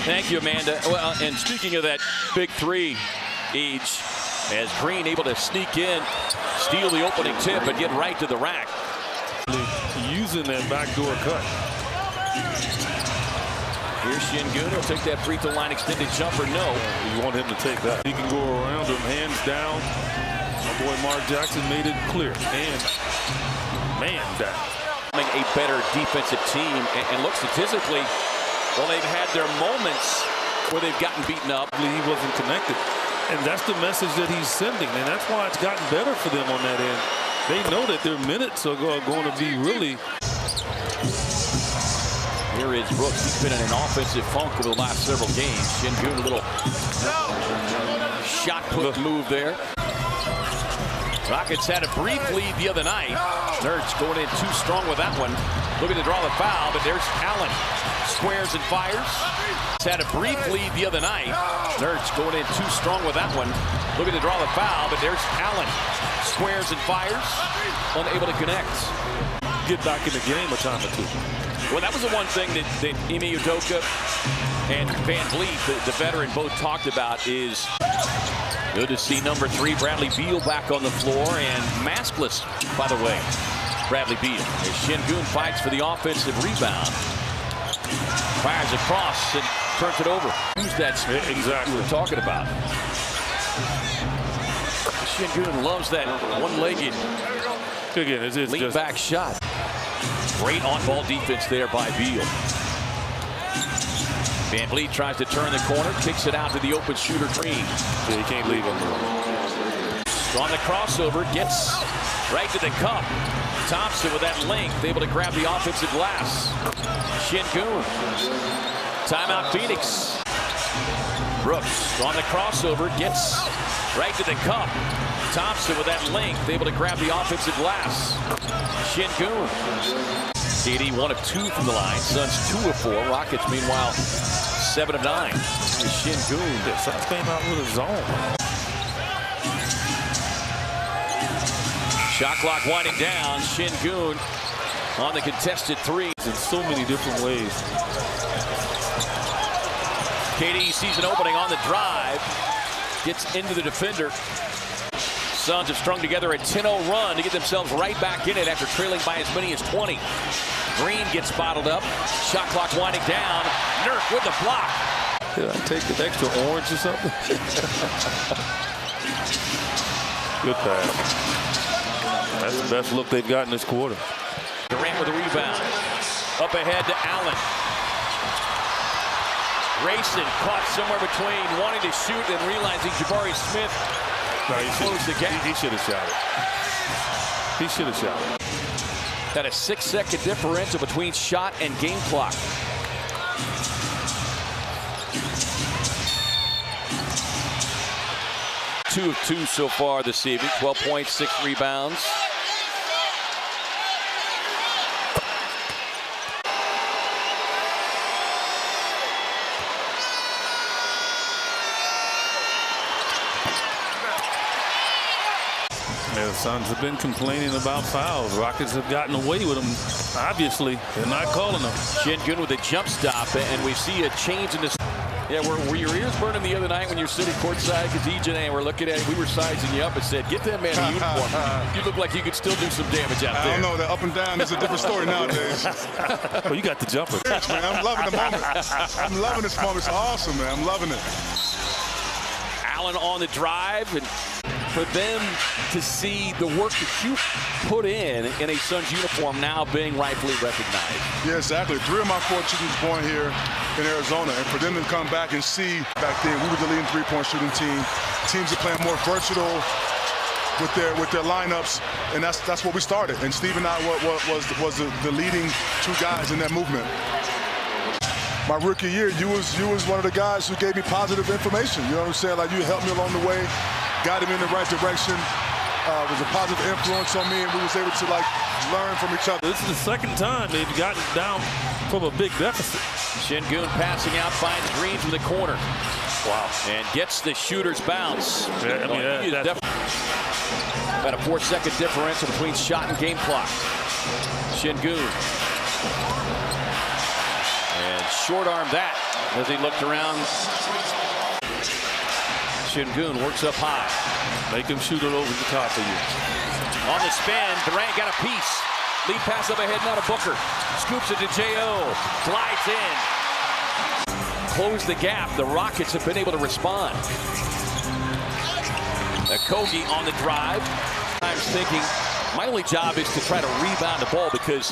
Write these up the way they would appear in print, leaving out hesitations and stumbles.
Thank you, Amanda. Well, and speaking of that big three, Each, as Green able to sneak in, steal the opening tip, and get right to the rack. Using that backdoor cut. Here's Şengün. He'll take that free throw line extended jumper. No. You want him to take that. He can go around him, hands down. My boy Mark Jackson made it clear. And man down. A better defensive team, and look statistically, well, they've had their moments where they've gotten beaten up. He wasn't connected. And that's the message that he's sending, and that's why it's gotten better for them on that end. They know that their minutes are going to be really. Here is Brooks. He's been in an offensive funk over the last several games. Şengün, a little shot put move there. Rockets had a brief lead the other night. Nerds going in too strong with that one. Looking to draw the foul, but there's Allen. Squares and fires. Had a brief lead the other night. Nerds going in too strong with that one. Looking to draw the foul, but there's Allen. Squares and fires. Unable to connect. Get back in the game a time or two. Well, that was the one thing that Ime Udoka and Van Vliet, the veteran, both talked about is good to see number 3, Bradley Beal, back on the floor, and maskless, by the way, Bradley Beal. As Şengün fights for the offensive rebound. Fires across and turns it over. Who's that exactly we were talking about? Şengün loves that one-legged lean back shot. Great on-ball defense there by Beal. Van Vliet tries to turn the corner, kicks it out to the open shooter Green. Yeah, you can't leave him. On the crossover, gets right to the cup. Thompson with that length, able to grab the offensive glass. Şengün. Timeout Phoenix. Brooks on the crossover, gets right to the cup. Thompson with that length, able to grab the offensive glass. Şengün. KD 1 of 2 from the line. Suns 2 of 4. Rockets, meanwhile, 7 of 9. Şengün. The Suns came out with a zone. Shot clock winding down. Şengün on the contested 3. In so many different ways. KD sees an opening on the drive. Gets into the defender. Suns have strung together a 10-0 run to get themselves right back in it after trailing by as many as 20. Green gets bottled up. Shot clock winding down. Nurk with the block. Did I take an extra orange or something? Good pass. That's the best look they've got in this quarter. Durant with the rebound. Up ahead to Allen. Grayson caught somewhere between wanting to shoot and realizing Jabari Smith closed the gap. He should have shot it. He should have shot it. Got a 6-second differential between shot and game clock. Two of 2 so far this evening. 12 points, 6 rebounds. Yeah, the Suns have been complaining about fouls. Rockets have gotten away with them. Obviously, they're not calling them. Şengün with a jump stop, and we see a change in this. Yeah, were your ears burning the other night when you're sitting courtside? Because EJ and I were looking at it, we were sizing you up and said, get that man a uniform. You look like you could still do some damage out there. I don't know, that up and down is a different story nowadays. Well, you got the jumper. Thanks, man. I'm loving the moment. I'm loving this moment. It's awesome, man. I'm loving it. Allen on the drive, and for them to see the work that you put in a Suns uniform now being rightfully recognized. Yeah, exactly. 3 of my 4 children were born here in Arizona, and for them to come back and see back then we were the leading 3-point shooting team. Teams are playing more versatile with their lineups, and that's what we started. And Steve and I was the leading 2 guys in that movement. My rookie year, you was one of the guys who gave me positive information. You know what I'm saying? Like, you helped me along the way, got him in the right direction. Was a positive influence on me, and we was able to learn from each other. This is the second time they've gotten down from a big deficit. Şengün passing out, finds Green from the corner. Wow. And gets the shooter's bounce. Yeah, I mean, about a 4-second differential between shot and game clock. Şengün. And short arm that. As he looked around, Şengün works up high. Make him shoot it over the top of you. On the spin, Durant got a piece. Lead pass up ahead now to Booker. Scoops it to J.O. Glides in. Close the gap. The Rockets have been able to respond. Kogi on the drive. I'm thinking my only job is to try to rebound the ball because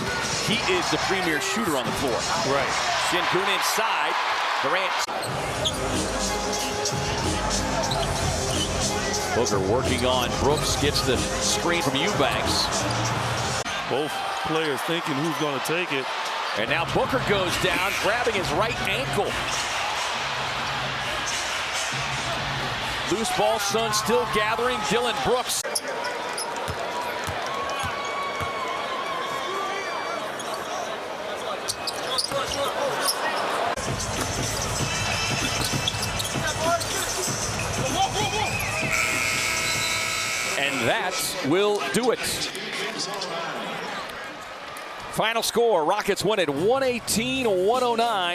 he is the premier shooter on the floor. Right. Sengun inside. Durant. Booker working on Brooks. Gets the screen from Eubanks. Both players thinking who's going to take it. And now Booker goes down, grabbing his right ankle. Loose ball, Suns still gathering. Dylan Brooks. And that will do it. Final score, Rockets win at 118-109.